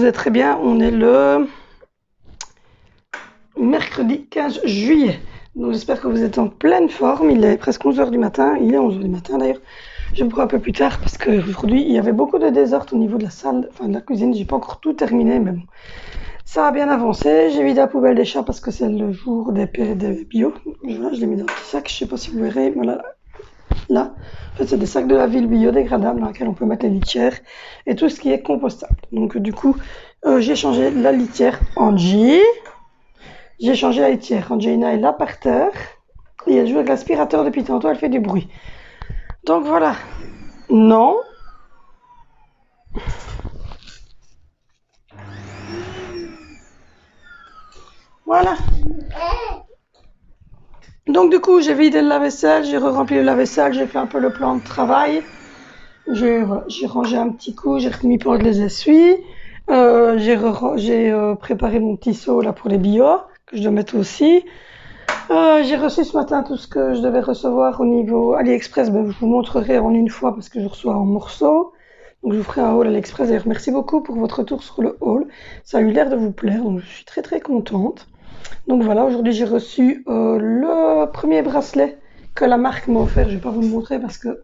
vous êtes très bien, on est le mercredi 15 juillet. Donc j'espère que vous êtes en pleine forme. Il est presque 11h du matin, il est 11h du matin d'ailleurs. Je me prends un peu plus tard parce qu'aujourd'hui il y avait beaucoup de désordre au niveau de la salle, enfin de la cuisine. J'ai pas encore tout terminé, mais bon, ça a bien avancé. J'ai vidé la poubelle des chats parce que c'est le jour des bio. Voilà, je l'ai mis dans un petit sac, je sais pas si vous verrez, voilà. Là, en fait, c'est des sacs de la ville biodégradables dans lesquels on peut mettre les litières et tout ce qui est compostable. Donc du coup, j'ai changé la litière en G. J'ai changé la litière. Angelina est là par terre et elle joue avec l'aspirateur depuis tantôt, elle fait du bruit. Donc voilà. Non. Voilà. Donc du coup, j'ai vidé le lave-vaisselle, j'ai rempli le lave-vaisselle, j'ai fait un peu le plan de travail. J'ai rangé un petit coup, j'ai remis pour les essuies. J'ai préparé mon petit seau là pour les bio que je dois mettre aussi. J'ai reçu ce matin tout ce que je devais recevoir au niveau AliExpress. Ben, je vous montrerai en une fois parce que je reçois en morceaux. Donc je vous ferai un haul AliExpress. D'ailleurs, merci beaucoup pour votre retour sur le haul. Ça a eu l'air de vous plaire, donc je suis très très contente. Donc voilà, aujourd'hui j'ai reçu le premier bracelet que la marque m'a offert. Je vais pas vous le montrer parce que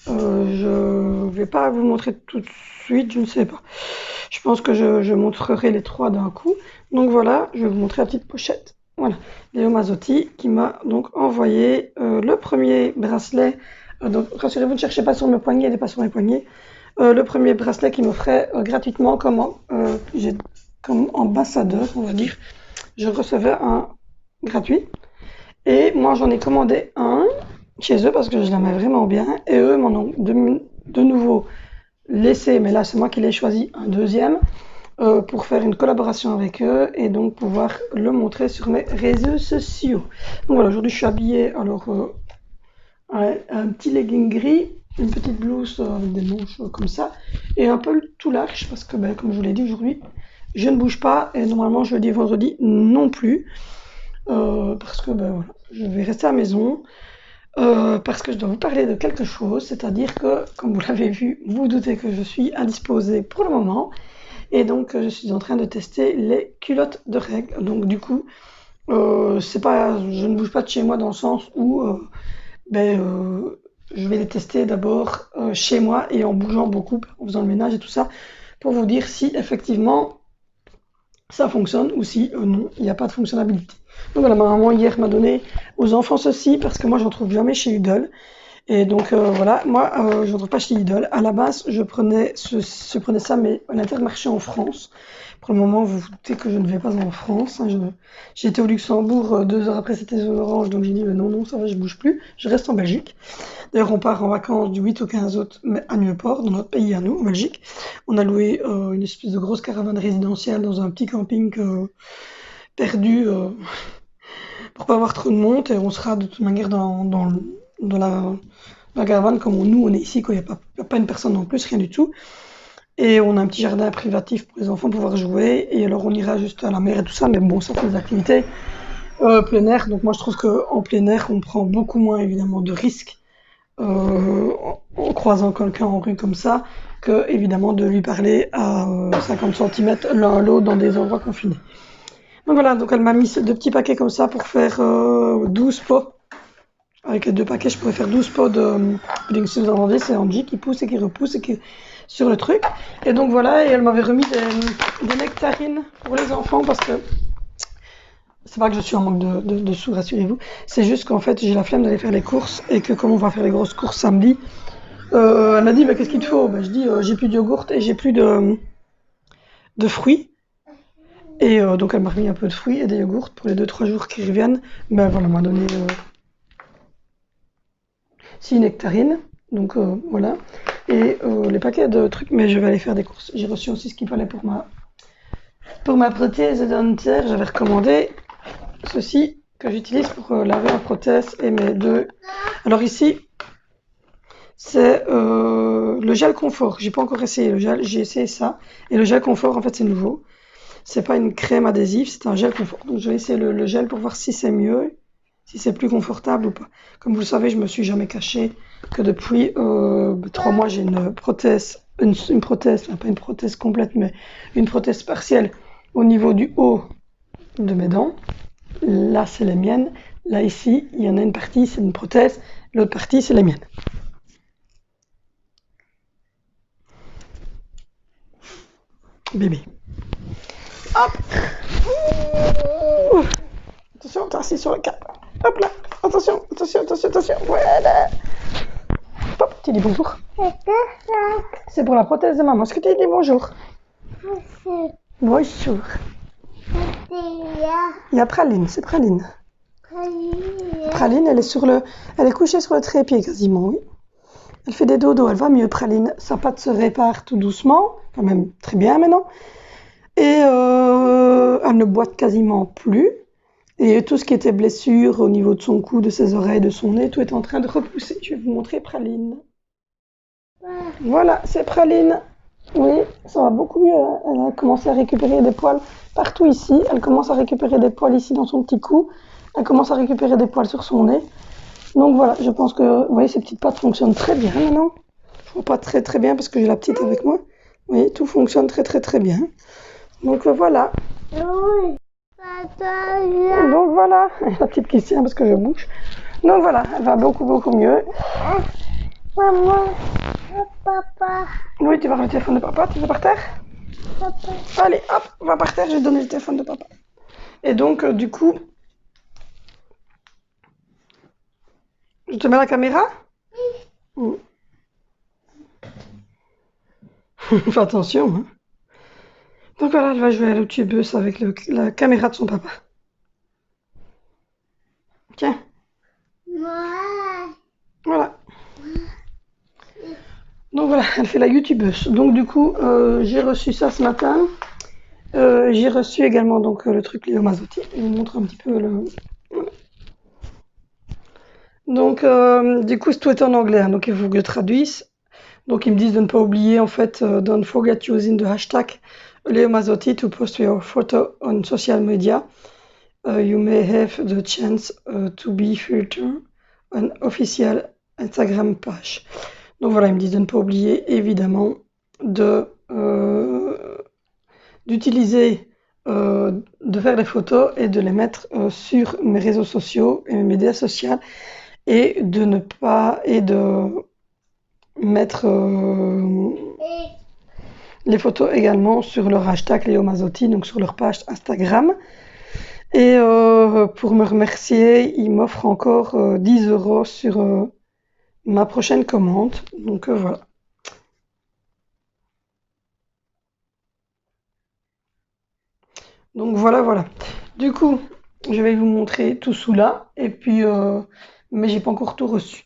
je vais pas vous le montrer tout de suite, je ne sais pas. Je pense que je montrerai les trois d'un coup. Donc voilà, je vais vous montrer la petite pochette. Voilà, Léo Mazzotti qui m'a donc envoyé le premier bracelet. Donc rassurez-vous, ne cherchez pas sur mes poignets, il n'est pas sur mes poignets. Le premier bracelet qu'il m'offrait gratuitement comme ambassadeur, on va dire. Je recevais un gratuit. Et moi, j'en ai commandé un chez eux parce que je l'aimais vraiment bien. Et eux m'en ont de nouveau laissé, mais là, c'est moi qui l'ai choisi, un deuxième. Pour faire une collaboration avec eux et donc pouvoir le montrer sur mes réseaux sociaux. Donc voilà, aujourd'hui je suis habillée alors un petit legging gris, une petite blouse avec des manches comme ça et un peu tout large parce que ben, comme je vous l'ai dit aujourd'hui, je ne bouge pas et normalement jeudi et vendredi non plus parce que ben, voilà, je vais rester à la maison. Parce que je dois vous parler de quelque chose, c'est-à-dire que, comme vous l'avez vu, vous vous doutez que je suis indisposée pour le moment. Et donc, je suis en train de tester les culottes de règles. Donc, du coup, c'est pas, je ne bouge pas de chez moi dans le sens où je vais les tester d'abord chez moi et en bougeant beaucoup, en faisant le ménage et tout ça, pour vous dire si effectivement ça fonctionne ou si non, il n'y a pas de fonctionnalité. Donc voilà, ma maman hier m'a donné aux enfants ceci parce que moi j'en trouve jamais chez Lidl. Et donc voilà, moi je ne trouve pas chez Lidl. À la base, je prenais ça, mais à l'Intermarché en France. Pour le moment, vous vous doutez que je ne vais pas en France. Hein, j'ai été au Luxembourg 2 heures après c'était zone orange, donc j'ai dit non, ça va, je bouge plus. Je reste en Belgique. D'ailleurs, on part en vacances du 8 au 15 août à Nieuwpoort, dans notre pays à nous, en Belgique. On a loué une espèce de grosse caravane résidentielle dans un petit camping perdu pour pas avoir trop de monde. Et on sera de toute manière dans la caravane, comme nous, on est ici, il n'y a pas une personne en plus, rien du tout. Et on a un petit jardin privatif pour les enfants pouvoir jouer. Et alors, on ira juste à la mer et tout ça. Mais bon, ça fait des activités plein air. Donc, moi, je trouve qu'en plein air, on prend beaucoup moins, évidemment, de risques en croisant quelqu'un en rue comme ça, que, évidemment, de lui parler à 50 cm l'un à l'autre dans des endroits confinés. Donc voilà, donc elle m'a mis 2 petits paquets comme ça pour faire 12 pots. Avec les 2 paquets, je pourrais faire 12 pots de pudding. Si vous entendez, c'est Angie qui pousse et qui repousse et qui sur le truc. Et donc voilà, et elle m'avait remis des nectarines pour les enfants parce que c'est pas que je suis en manque de sous, rassurez-vous. C'est juste qu'en fait, j'ai la flemme d'aller faire les courses et que comme on va faire les grosses courses samedi, elle m'a dit, bah, qu'est-ce qu'il te faut? Bah, je dis, j'ai plus de yogourt et j'ai plus de fruits. Et donc elle m'a remis un peu de fruits et des yogourts pour les 2-3 jours qui reviennent. Ben voilà, elle m'a donné 6 nectarines. Donc voilà. Et les paquets de trucs, mais je vais aller faire des courses. J'ai reçu aussi ce qu'il fallait pour ma prothèse dentaire. J'avais recommandé ceci que j'utilise pour laver ma prothèse et mes deux. Alors ici, c'est le gel confort. J'ai pas encore essayé le gel, j'ai essayé ça. Et le gel confort, en fait, c'est nouveau. C'est pas une crème adhésive, c'est un gel confort. Donc je vais essayer le gel pour voir si c'est mieux, si c'est plus confortable ou pas. Comme vous le savez, je me suis jamais cachée que depuis 3 mois, j'ai une prothèse une prothèse, enfin pas une prothèse complète, mais une prothèse partielle au niveau du haut de mes dents. Là, c'est les miennes. Là, ici, il y en a une partie, c'est une prothèse. L'autre partie, c'est les miennes. Bébé. Hop. Ouh. Attention, t'es assis sur le cap. Hop là. Attention, attention, attention, attention. Voilà. Hop, tu dis bonjour. C'est pour la prothèse de maman. Est-ce que tu dis bonjour? Bonjour. Il y a Praline, c'est Praline. Praline, elle est couchée sur le trépied quasiment, oui. Elle fait des dodos, elle va mieux, Praline. Sa patte se répare tout doucement, quand même très bien maintenant. Et elle ne boite quasiment plus. Et tout ce qui était blessure au niveau de son cou, de ses oreilles, de son nez, tout est en train de repousser. Je vais vous montrer Praline. Voilà, c'est Praline. Oui, ça va beaucoup mieux. Elle a commencé à récupérer des poils partout ici. Elle commence à récupérer des poils ici dans son petit cou. Elle commence à récupérer des poils sur son nez. Donc voilà, je pense que, vous voyez, ces petites pattes fonctionnent très bien maintenant. Je vois pas très très bien parce que j'ai la petite avec moi. Vous voyez, tout fonctionne très très très bien. Donc voilà. Donc voilà, la petite qui se tient parce que je bouge. Donc voilà, elle va beaucoup beaucoup mieux. Maman, papa. Oui, tu vas voir le téléphone de papa, tu vas par terre? Papa. Allez, hop, va par terre, je vais te donner le téléphone de papa. Et donc, du coup, je te mets la caméra? Oui. Fais attention, hein. Donc voilà, elle va jouer à l'autobuss avec la caméra de son papa. Tiens. Ouais. Voilà. Donc voilà, elle fait la youtubeuse. Donc du coup, j'ai reçu ça ce matin. J'ai reçu également donc le truc Léo Mazotti. Je vous montre un petit peu le. Voilà. Donc du coup, tout est en anglais, hein, donc il faut que je traduise. Donc ils me disent de ne pas oublier en fait, don't forget using the hashtag Léo Mazotti to post your photo on social media. You may have the chance to be featured on official Instagram page. Donc voilà, ils me disent de ne pas oublier évidemment d'utiliser, de faire des photos et de les mettre sur mes réseaux sociaux et mes médias sociaux et de ne pas et de mettre les photos également sur leur hashtag Léo Mazotti, donc sur leur page Instagram. Et pour me remercier, ils m'offrent encore 10 € sur ma prochaine commande. Donc voilà. Donc voilà, voilà. Du coup, je vais vous montrer tout sous là. Et puis, mais j'ai pas encore tout reçu.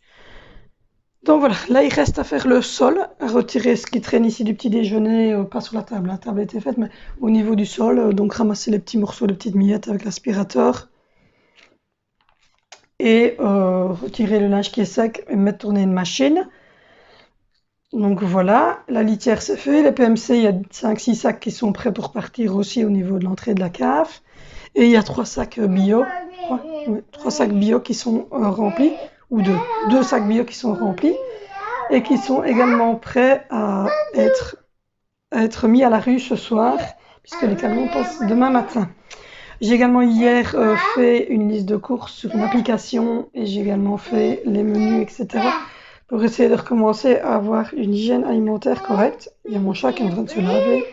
Donc voilà, là il reste à faire le sol, à retirer ce qui traîne ici du petit déjeuner, pas sur la table était faite, mais au niveau du sol, donc ramasser les petits morceaux, les petites miettes avec l'aspirateur. Et retirer le linge qui est sec et mettre tourner une machine. Donc voilà, la litière c'est fait, les PMC, il y a 5-6 sacs qui sont prêts pour partir aussi au niveau de l'entrée de la cave. Et il y a 3 sacs bio, 3 sacs bio qui sont remplis, ou 2 sacs bio qui sont remplis, et qui sont également prêts à être mis à la rue ce soir, puisque les camions passent demain matin. J'ai également hier fait une liste de courses sur une application, et j'ai également fait les menus, etc. pour essayer de recommencer à avoir une hygiène alimentaire correcte. Il y a mon chat qui est en train de se laver.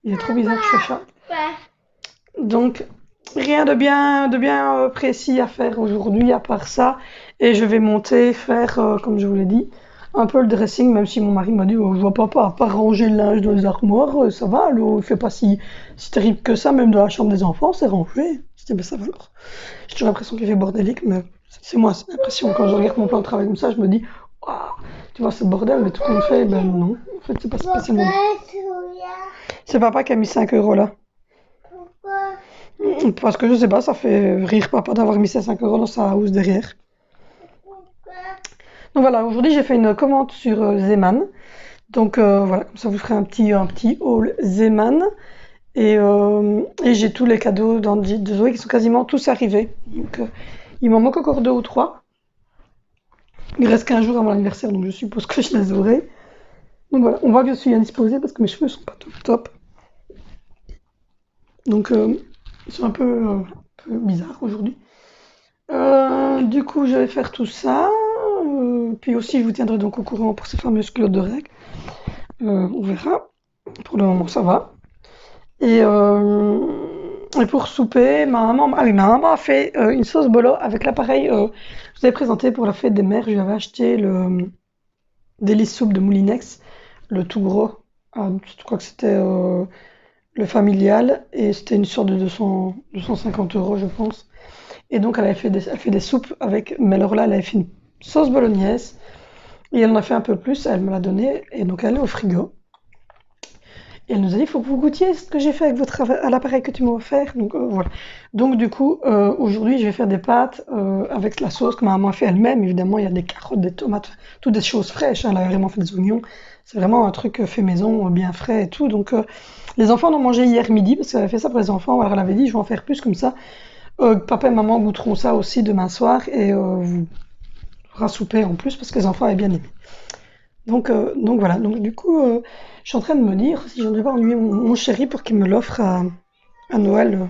Il est trop bizarre ce chat. Donc, rien de bien précis à faire aujourd'hui à part ça. Et je vais monter, faire, comme je vous l'ai dit, un peu le dressing, même si mon mari m'a dit, oh, je vois pas ranger le linge dans les armoires, ça va, alors, il fait pas si terrible que ça, même dans la chambre des enfants, c'est rangé. C'était ben ça va alors. J'ai toujours l'impression qu'il fait bordélique, mais c'est moi, c'est l'impression. Quand je regarde mon plan de travail comme ça, je me dis, wow, tu vois, c'est bordel, mais tout le monde fait, ben non, en fait, c'est pas spécialement. C'est papa qui a mis 5 € là. Pourquoi? Parce que je sais pas, ça fait rire papa d'avoir mis ces 5 € dans sa housse derrière. Donc voilà, aujourd'hui j'ai fait une commande sur Zeman. Donc voilà, comme ça vous ferez un petit haul Zeman. Et j'ai tous les cadeaux de Zoé qui sont quasiment tous arrivés. Donc il m'en manque encore 2 ou 3. Il reste 15 jours à mon anniversaire, donc je suppose que je les aurai. Donc voilà, on voit que je suis indisposée parce que mes cheveux sont pas top. Donc ils sont un peu bizarres aujourd'hui. Du coup, je vais faire tout ça. Puis aussi, je vous tiendrai donc au courant pour ces fameuses culottes de règles. On verra. Pour le moment, ça va. Et pour souper, ma maman a fait une sauce bolo avec l'appareil. Je vous avais présenté pour la fête des mères. Je lui avais acheté le délice soupe de Moulinex, le tout gros. Je crois que c'était le familial et c'était une sorte de 250 €, je pense. Et donc, elle fait des soupes avec. Mais alors là, elle avait fait une sauce bolognaise et elle en a fait un peu plus. Elle me l'a donné et donc elle est au frigo. Et elle nous a dit, il faut que vous goûtiez ce que j'ai fait avec à l'appareil que tu m'as offert. Donc voilà. Donc du coup, aujourd'hui, je vais faire des pâtes avec la sauce que ma maman a fait elle-même. Évidemment, il y a des carottes, des tomates, toutes des choses fraîches. Hein. Elle a vraiment fait des oignons. C'est vraiment un truc fait maison, bien frais et tout. Donc les enfants en ont mangé hier midi parce qu'elle avait fait ça pour les enfants. Alors elle avait dit, je vais en faire plus comme ça. Papa et maman goûteront ça aussi demain soir et vous fera souper en plus parce que les enfants avaient bien aimé. Donc voilà, donc du coup, je suis en train de me dire si je ne vais pas ennuyer mon chéri pour qu'il me l'offre à Noël,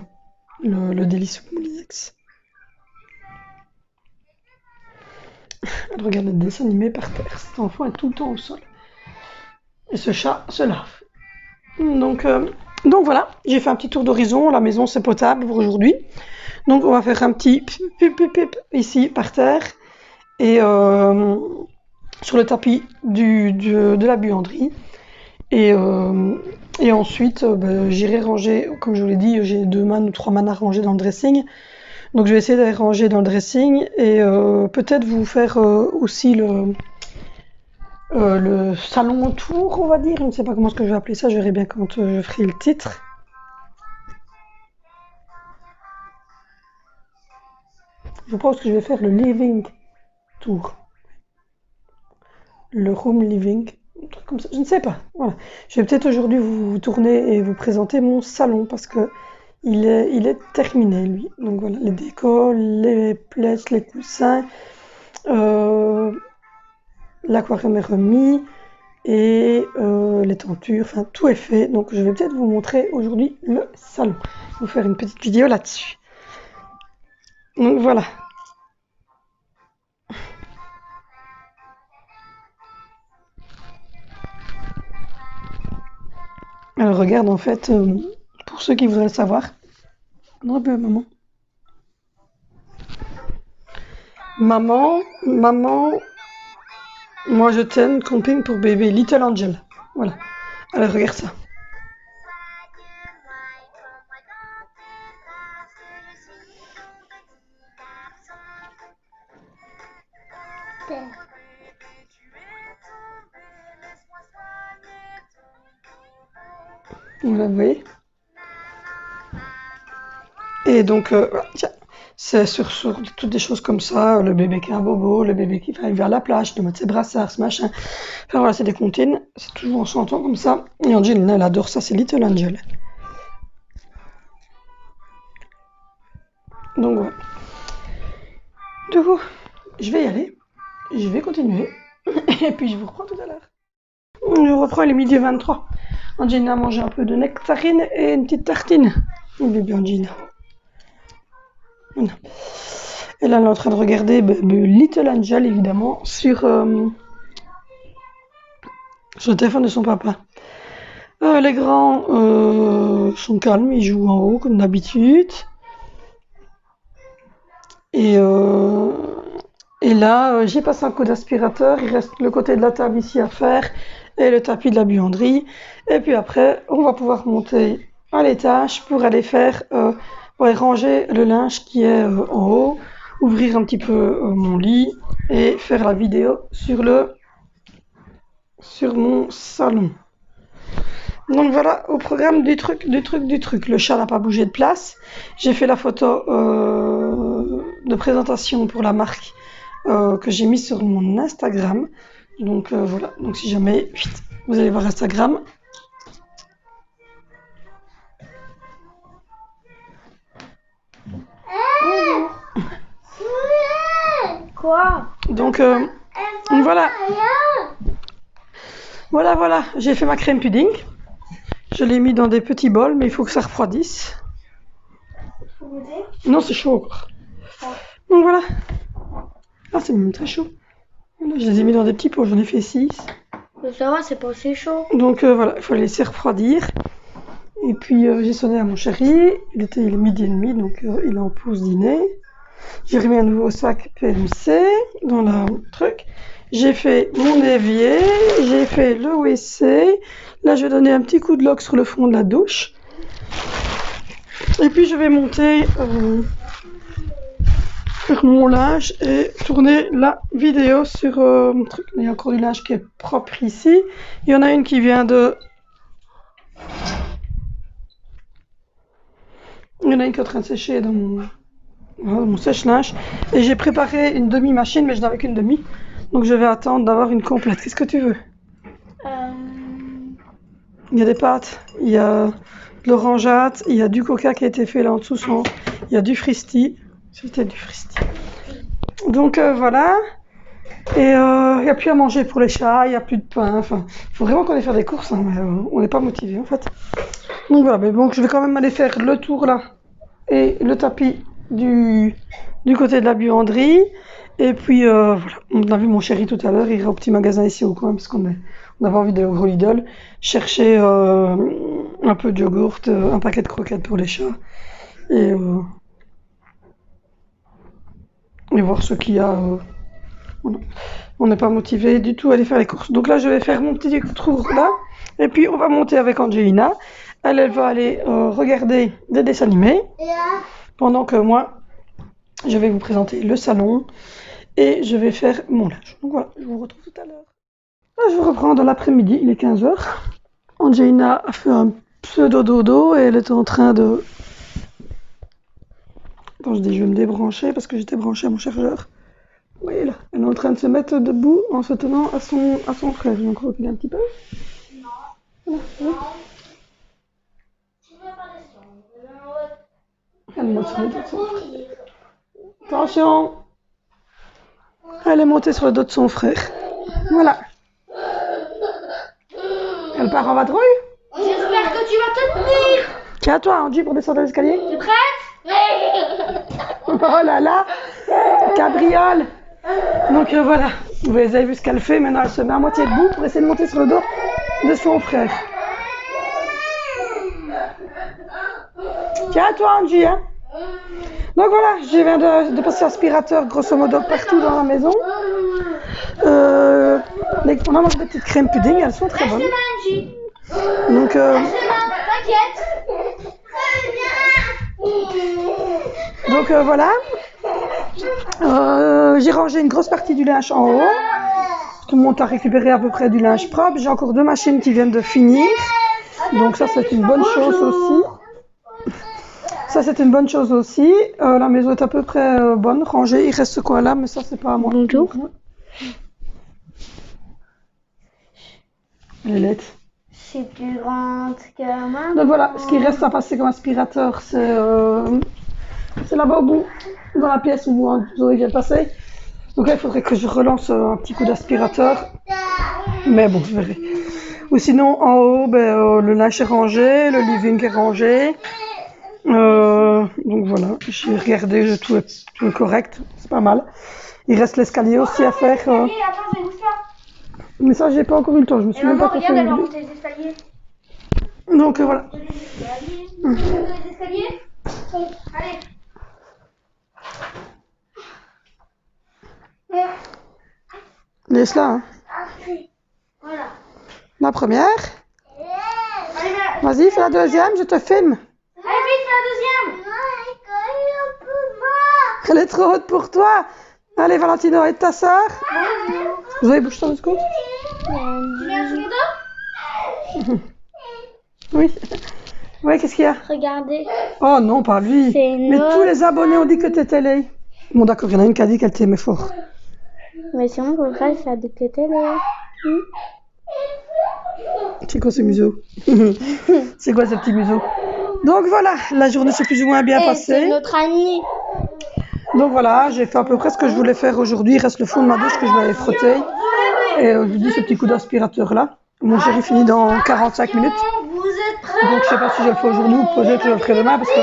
le délice Moulinex. Elle regarde le dessin animé par terre, cet enfant est tout le temps au sol. Et ce chat se lave. Donc voilà, j'ai fait un petit tour d'horizon, la maison c'est potable pour aujourd'hui. Donc on va faire un petit pip ici par terre et sur le tapis de la buanderie. Et ensuite, j'irai ranger, comme je vous l'ai dit, j'ai 2 mannes ou 3 mannes à ranger dans le dressing. Donc je vais essayer d'aller ranger dans le dressing et peut-être vous faire aussi le salon autour, on va dire. Je ne sais pas comment est-ce que je vais appeler ça, je verrai bien quand je ferai le titre. Je pense que je vais faire le living tour. Le room living, un truc comme ça, je ne sais pas. Voilà. Je vais peut-être aujourd'hui vous tourner et vous présenter mon salon parce que il est terminé lui. Donc voilà, les décos, les plaids, les coussins, l'aquarium est remis et les tentures, enfin tout est fait. Donc je vais peut-être vous montrer aujourd'hui le salon. Vous faire une petite vidéo là-dessus. Donc voilà. Alors regarde en fait, pour ceux qui voudraient le savoir. Non, maman. Maman, moi je t'aime, camping pour bébé, Little Angel. Voilà. Alors regarde ça. Vous voyez? Et donc, voilà, tiens, c'est sur toutes des choses comme ça, le bébé qui a un bobo, le bébé qui va aller vers la plage, de mettre ses brassards, ce machin. Enfin voilà, c'est des comptines, c'est toujours en chantant comme ça. Et Angelina, elle adore ça, c'est Little Angel. Donc voilà. Du coup, je vais y aller, je vais continuer, et puis je vous reprends tout à l'heure. Je reprends, il est midi 23. Angelina a mangé un peu de nectarine et une petite tartine. Mon bébé Angelina. Voilà. Et là, elle est en train de regarder Little Angel, évidemment, sur le téléphone de son papa. Les grands sont calmes, ils jouent en haut comme d'habitude. Et là, j'ai passé un coup d'aspirateur, il reste le côté de la table ici à faire et le tapis de la buanderie. Et puis après, on va pouvoir monter à l'étage pour aller faire, pour aller ranger le linge qui est en haut, ouvrir un petit peu mon lit et faire la vidéo sur mon salon. Donc voilà, au programme du truc. Le chat n'a pas bougé de place. J'ai fait la photo de présentation pour la marque que j'ai mise sur mon Instagram. Donc voilà, donc si jamais vous allez voir Instagram. Quoi? Donc voilà. Voilà, voilà, j'ai fait ma crème pudding. Je l'ai mis dans des petits bols, mais il faut que ça refroidisse. Faut goûter? Non, c'est chaud encore. Donc voilà. Ah, c'est même très chaud. Voilà, je les ai mis dans des petits pots, j'en ai fait 6. Ça va, c'est pas aussi chaud. Donc voilà, il faut les laisser refroidir. Et puis j'ai sonné à mon chéri, il est 12h30, donc il est en pause dîner. J'ai remis un nouveau sac PMC dans le truc. J'ai fait mon évier, j'ai fait le WC. Là, je vais donner un petit coup de lock sur le fond de la douche. Et puis, je vais monter sur mon linge et tourner la vidéo sur mon truc. Il y a encore du linge qui est propre ici. Il y en a une qui vient de... Il y en a une qui est en train de sécher dans mon sèche-linge. Et j'ai préparé une demi-machine, mais je n'avais qu'une demi. Donc je vais attendre d'avoir une complète. Qu'est-ce que tu veux? Il y a des pâtes, il y a de l'orangeade, il y a du coca qui a été fait là en dessous. Il y a du fristi. C'était du fristi. Donc voilà. Et il n'y a plus à manger pour les chats, il n'y a plus de pain. Enfin, il faut vraiment qu'on aille faire des courses, hein, mais on n'est pas motivé en fait. Donc voilà, mais bon, je vais quand même aller faire le tour là. Et le tapis du côté de la buanderie. Et puis voilà, on a vu mon chéri tout à l'heure, il ira au petit magasin ici au coin parce qu'on avait envie d'aller au gros Lidl chercher un peu de yogourt, un paquet de croquettes pour les chats et voir ce qu'il y a. Voilà. On n'est pas motivé du tout à aller faire les courses. Donc là, je vais faire mon petit tour là et puis on va monter avec Angelina. Elle va aller regarder des dessins animés pendant que moi, je vais vous présenter le salon. Et je vais faire mon linge. Donc voilà, je vous retrouve tout à l'heure. Là, je vous reprends dans l'après-midi, il est 15h. Angelina a fait un pseudo-dodo et elle est en train de... Attends, je dis je vais me débrancher parce que j'étais branchée à mon chargeur. Vous voyez là, elle est en train de se mettre debout en se tenant à son frère. Je vais encore reculer un petit peu. Non. Voilà, oui. Tu veux pas descendre. Elle monte sur le dos de son frère. Attention! Elle est montée sur le dos de son frère. Voilà. Elle part en vadrouille? J'espère que tu vas te tenir. Tiens-toi, Angie, pour descendre l'escalier. T'es prête? Oh là là, cabriole. Donc voilà, vous avez vu ce qu'elle fait. Maintenant, elle se met à moitié debout pour essayer de monter sur le dos de son frère. Tiens-toi, Angie, hein. Donc voilà, je viens de passer aspirateur grosso modo partout dans la maison. On a mangé des petites crèmes pudding, elles sont très bonnes. Donc voilà. J'ai rangé une grosse partie du linge en haut. Tout le monde a récupéré à peu près du linge propre. J'ai encore 2 machines qui viennent de finir. Donc ça, c'est une bonne chose aussi. Ça, c'est une bonne chose aussi. La maison est à peu près bonne, rangée. Il reste ce coin-là, mais ça, c'est pas à moi. Bonjour. Elle est laide. Si tu rentres quand même. Donc voilà, ce qui reste à passer comme aspirateur, c'est là-bas au bout, dans la pièce où Zoé vient de passer. Donc là, il faudrait que je relance un petit coup d'aspirateur. Mais bon, je verrai. Ou sinon, en haut, le linge est rangé, le living est rangé. Donc voilà, j'ai regardé, tout est correct, c'est pas mal. Il reste l'escalier aussi à faire. Attends, c'est où ça? Mais ça, j'ai pas encore eu le temps, je me suis même pas regarde, fait. elle va monter les escaliers. Donc voilà. Les escaliers. Allez. Laisse-la, hein. Voilà. La première. Allez, Vas-y, fais la deuxième, je te filme. allez vite, fais la deuxième. Elle est trop haute pour toi. Allez, Valentino, et ta sœur. Zoé, bouge-toi 2 secondes. Tu viens sur le dos? Oui. Oui, qu'est-ce qu'il y a? Regardez. Oh non, pas lui. C'est une Mais tous autre. les abonnés ont dit que t'étais laid. Bon, d'accord, il y en a une qui a dit qu'elle t'aimait fort. Mais sinon, pour le reste, ça a décrété là. C'est quoi ce museau? C'est quoi ce petit museau? Donc voilà, la journée s'est plus ou moins bien C'est passée. notre ami. Donc voilà, j'ai fait à peu près ce que je voulais faire aujourd'hui. Il reste le fond de ma douche que je vais aller frotter. Et je dis ce petit coup d'aspirateur là. Mon chéri finit dans 45 minutes. Vous êtes prêts? Donc je sais pas si je le fais aujourd'hui ou peut-être que je le ferai demain parce que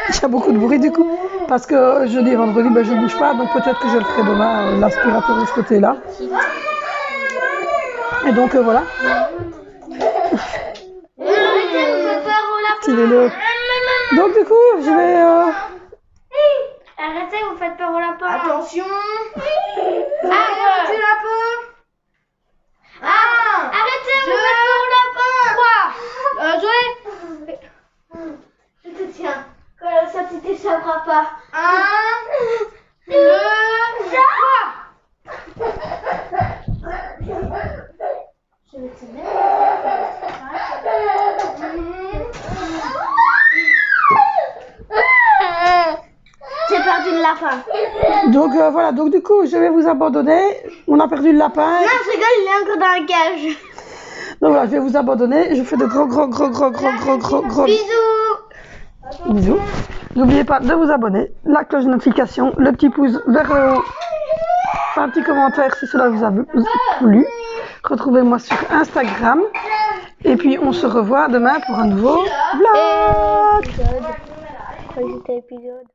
il y a beaucoup de bruit du coup. Parce que jeudi et vendredi, ben, je ne bouge pas. Donc peut-être que je le ferai demain, l'aspirateur de ce côté-là. Et donc voilà. Arrêtez, vous faites peur au lapin. Il est là. Donc du coup, je vais... Arrêtez, vous faites peur au lapin. Attention. Arrête. Tu la peux. Arrêtez, vous faites peur au lapin. 3. Zoé. Je te tiens. Comme ça, tu t'échapperas pas. 1, 2, 3. Je vais te tenir. J'ai perdu le lapin. Donc voilà, donc du coup, je vais vous abandonner. On a perdu le lapin. Non, je rigole, il est encore dans la cage. Donc voilà, je vais vous abandonner. Je fais de gros Bisous. bisous. N'oubliez pas de vous abonner, la cloche de notification, le petit pouce vers le haut, un petit commentaire si cela vous a plu. Retrouvez-moi sur Instagram. Et puis on se revoit demain pour un nouveau vlog. Épisode.